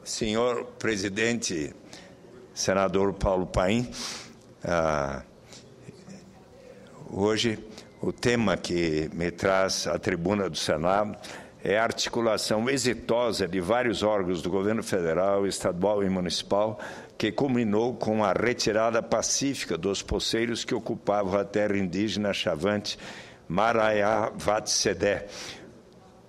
Senhor presidente, senador Paulo Paim, hoje o tema que me traz à tribuna do Senado é a articulação exitosa de vários órgãos do governo federal, estadual e municipal, que culminou com a retirada pacífica dos poceiros que ocupavam a terra indígena Chavante, Maraiavatsedé.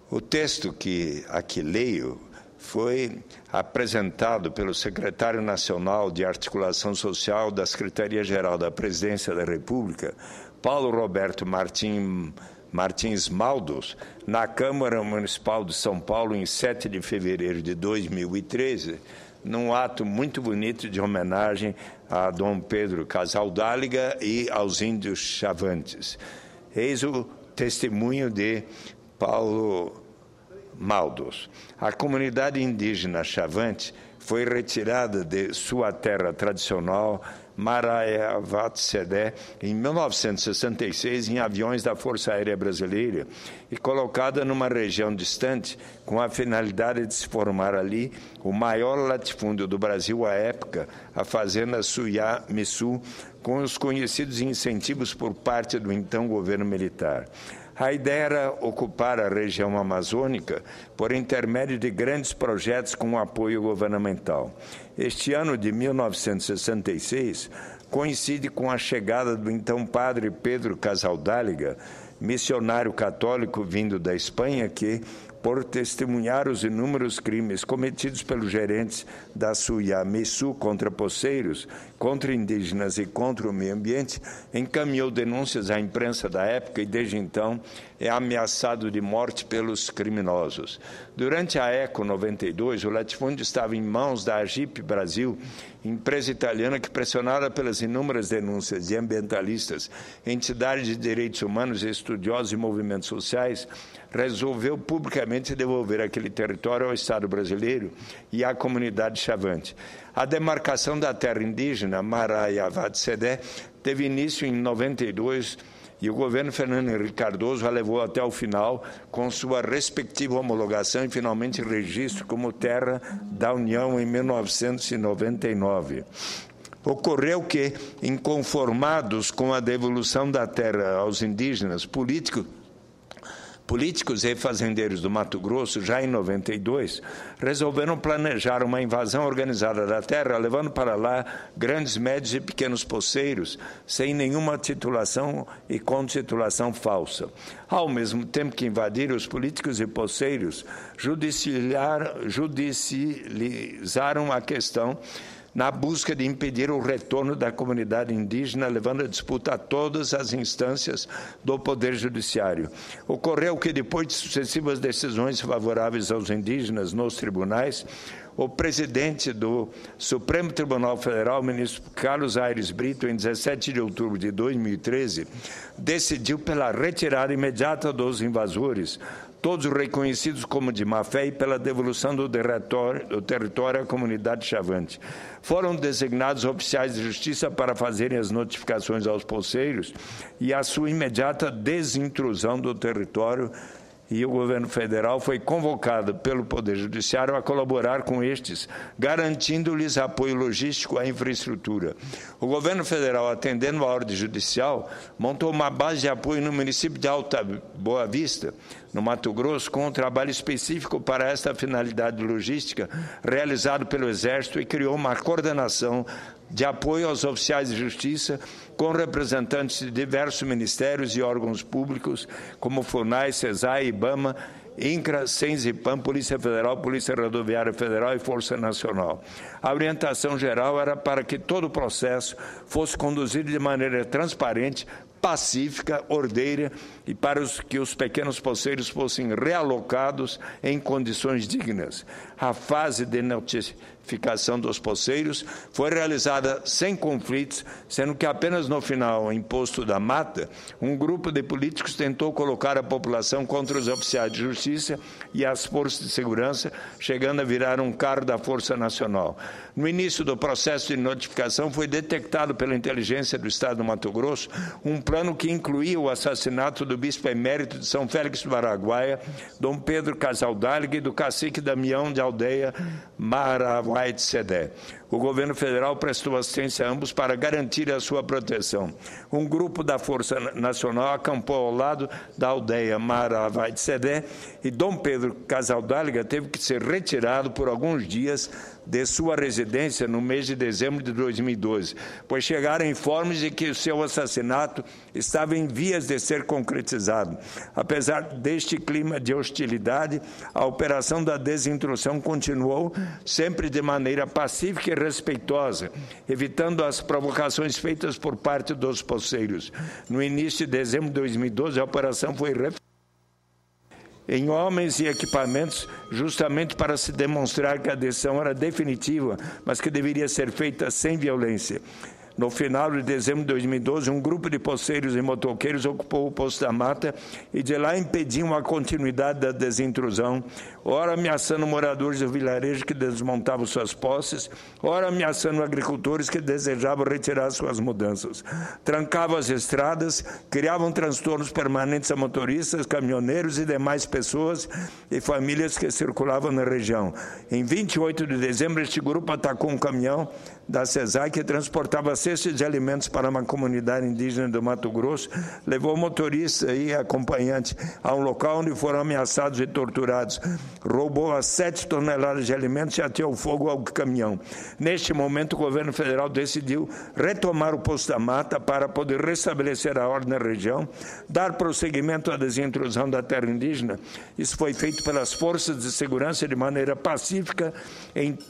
O texto que aqui leio foi apresentado pelo secretário nacional de Articulação Social da Secretaria-Geral da Presidência da República, Paulo Roberto Martins Maldos, na Câmara Municipal de São Paulo, em 7 de fevereiro de 2013, num ato muito bonito de homenagem a Dom Pedro Casaldáliga e aos índios chavantes. Eis o testemunho de Paulo Maldos. A comunidade indígena Chavante foi retirada de sua terra tradicional, Maraiavatsedé, em 1966, em aviões da Força Aérea Brasileira e colocada numa região distante com a finalidade de se formar ali o maior latifúndio do Brasil à época, a Fazenda Suiá-Missu, com os conhecidos incentivos por parte do então governo militar. A ideia era ocupar a região amazônica por intermédio de grandes projetos com apoio governamental. Este ano de 1966 coincide com a chegada do então padre Pedro Casaldáliga, missionário católico vindo da Espanha, que, por testemunhar os inúmeros crimes cometidos pelos gerentes da Suiá-Missu contra poceiros, contra indígenas e contra o meio ambiente, encaminhou denúncias à imprensa da época e, desde então, é ameaçado de morte pelos criminosos. Durante a ECO 92, o latifúndio estava em mãos da Agip Brasil, empresa italiana que, pressionada pelas inúmeras denúncias de ambientalistas, entidades de direitos humanos, estudiosos e movimentos sociais, resolveu publicamente devolver aquele território ao Estado brasileiro e à comunidade chavante. A demarcação da terra indígena, Maraiavatsedé, teve início em 92 e o governo Fernando Henrique Cardoso a levou até o final com sua respectiva homologação e finalmente registro como terra da União em 1999. Ocorreu que, inconformados com a devolução da terra aos indígenas, políticos e fazendeiros do Mato Grosso, já em 92, resolveram planejar uma invasão organizada da terra, levando para lá grandes, médios e pequenos poceiros, sem nenhuma titulação e com titulação falsa. Ao mesmo tempo que invadiram, os políticos e poceiros judicializaram a questão na busca de impedir o retorno da comunidade indígena, levando a disputa a todas as instâncias do Poder Judiciário. Ocorreu que, depois de sucessivas decisões favoráveis aos indígenas nos tribunais, o presidente do Supremo Tribunal Federal, ministro Carlos Aires Brito, em 17 de outubro de 2013, decidiu pela retirada imediata dos invasores, todos reconhecidos como de má-fé, e pela devolução do território à comunidade chavante. Foram designados oficiais de justiça para fazerem as notificações aos poceiros e a sua imediata desintrusão do território, e o governo federal foi convocado pelo Poder Judiciário a colaborar com estes, garantindo-lhes apoio logístico à infraestrutura. O governo federal, atendendo à ordem judicial, montou uma base de apoio no município de Alta Boa Vista, no Mato Grosso, com um trabalho específico para esta finalidade logística, realizado pelo Exército, e criou uma coordenação de apoio aos oficiais de justiça, com representantes de diversos ministérios e órgãos públicos, como FUNAI, CESAI, IBAMA, INCRA, SENSIPAM, Polícia Federal, Polícia Rodoviária Federal e Força Nacional. A orientação geral era para que todo o processo fosse conduzido de maneira transparente, pacífica, ordeira, e para que os pequenos poceiros fossem realocados em condições dignas. A fase de notificação dos poceiros foi realizada sem conflitos, sendo que apenas no final, em Posto da Mata, um grupo de políticos tentou colocar a população contra os oficiais de justiça e as forças de segurança, chegando a virar um carro da Força Nacional. No início do processo de notificação, foi detectado pela inteligência do Estado do Mato Grosso um plano que incluía o assassinato do bispo emérito de São Félix do Araguaia, Dom Pedro Casaldáliga, e do cacique Damião de aldeia Maravaitsedé. O governo federal prestou assistência a ambos para garantir a sua proteção. Um grupo da Força Nacional acampou ao lado da aldeia Maravaitsedé e Dom Pedro Casaldáliga teve que ser retirado por alguns dias de sua residência no mês de dezembro de 2012, pois chegaram informes de que o seu assassinato estava em vias de ser concretizado. Apesar deste clima de hostilidade, a operação da desintrusão continuou sempre de maneira pacífica e respeitosa, evitando as provocações feitas por parte dos poceiros. No início de dezembro de 2012, a operação foi em homens e equipamentos, justamente para se demonstrar que a decisão era definitiva, mas que deveria ser feita sem violência. No final de dezembro de 2012, um grupo de poceiros e motoqueiros ocupou o Poço da Mata e de lá impediam a continuidade da desintrusão, ora ameaçando moradores do vilarejo que desmontavam suas posses, ora ameaçando agricultores que desejavam retirar suas mudanças. Trancavam as estradas, criavam transtornos permanentes a motoristas, caminhoneiros e demais pessoas e famílias que circulavam na região. Em 28 de dezembro, este grupo atacou um caminhão da CESAI que transportava cestas de alimentos para uma comunidade indígena do Mato Grosso, levou o motorista e acompanhante a um local onde foram ameaçados e torturados. Roubou as 7 toneladas de alimentos e ateou fogo ao caminhão. Neste momento, o governo federal decidiu retomar o Poço da Mata para poder restabelecer a ordem na região, dar prosseguimento à desintrusão da terra indígena. Isso foi feito pelas forças de segurança de maneira pacífica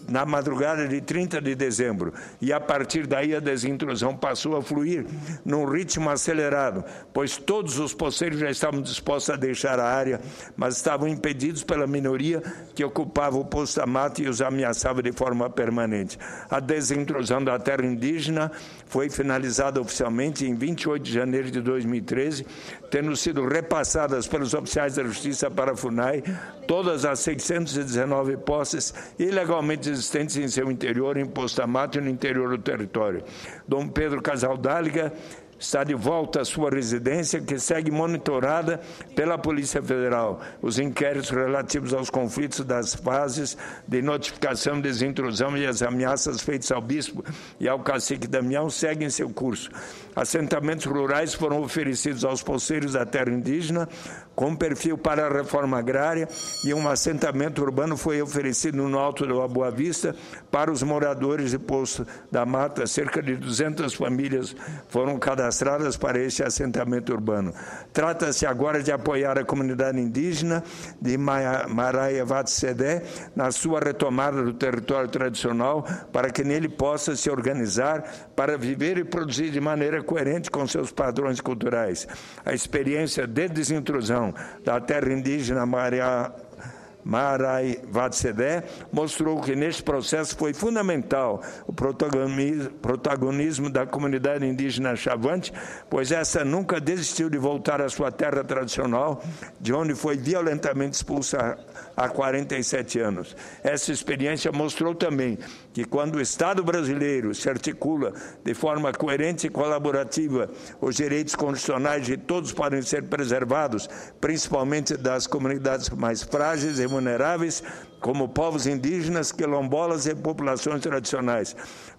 na madrugada de 30 de dezembro. E a partir daí a desintrusão passou a fluir num ritmo acelerado, pois todos os poceiros já estavam dispostos a deixar a área, mas estavam impedidos pela minoria que ocupava o Poço da Mata e os ameaçava de forma permanente. A desintrusão da terra indígena foi finalizada oficialmente em 28 de janeiro de 2013, tendo sido repassadas pelos oficiais da Justiça para a FUNAI todas as 619 posses ilegalmente existentes em seu interior, em Poço da Mata e no interior do território. Dom Pedro Casaldáliga está de volta à sua residência, que segue monitorada pela Polícia Federal. Os inquéritos relativos aos conflitos das fases de notificação, desintrusão e as ameaças feitas ao bispo e ao cacique Damião seguem seu curso. Assentamentos rurais foram oferecidos aos poceiros da terra indígena com perfil para a reforma agrária e um assentamento urbano foi oferecido no Alto da Boa Vista para os moradores de Poço da Mata. Cerca de 200 famílias foram cadastradas para este assentamento urbano. Trata-se agora de apoiar a comunidade indígena de Maravaitsedé na sua retomada do território tradicional para que nele possa se organizar para viver e produzir de maneira coerente com seus padrões culturais. A experiência de desintrusão da terra indígena Maravaitsedé mostrou que neste processo foi fundamental o protagonismo da comunidade indígena Chavante, pois essa nunca desistiu de voltar à sua terra tradicional, de onde foi violentamente expulsa há 47 anos. Essa experiência mostrou também que quando o Estado brasileiro se articula de forma coerente e colaborativa, os direitos constitucionais de todos podem ser preservados, principalmente das comunidades mais frágeis e vulneráveis, como povos indígenas, quilombolas e populações tradicionais.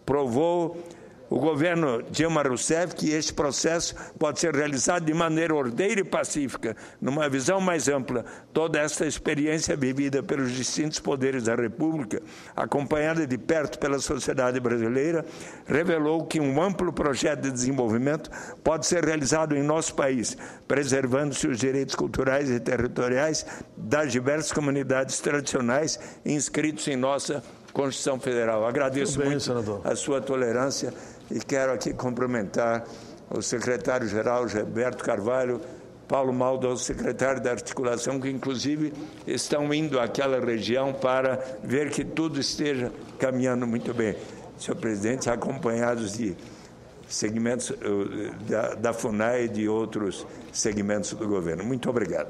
Provou o governo Dilma Rousseff que este processo pode ser realizado de maneira ordeira e pacífica, numa visão mais ampla. Toda esta experiência vivida pelos distintos poderes da República, acompanhada de perto pela sociedade brasileira, revelou que um amplo projeto de desenvolvimento pode ser realizado em nosso país, preservando-se os direitos culturais e territoriais das diversas comunidades tradicionais inscritos em nossa Constituição Federal. Agradeço muito senador, a sua tolerância e quero aqui cumprimentar o secretário-geral Gilberto Carvalho, Paulo Maldo, o secretário da articulação, que inclusive estão indo àquela região para ver que tudo esteja caminhando muito bem. Senhor presidente, acompanhados de segmentos da FUNAI e de outros segmentos do governo. Muito obrigado.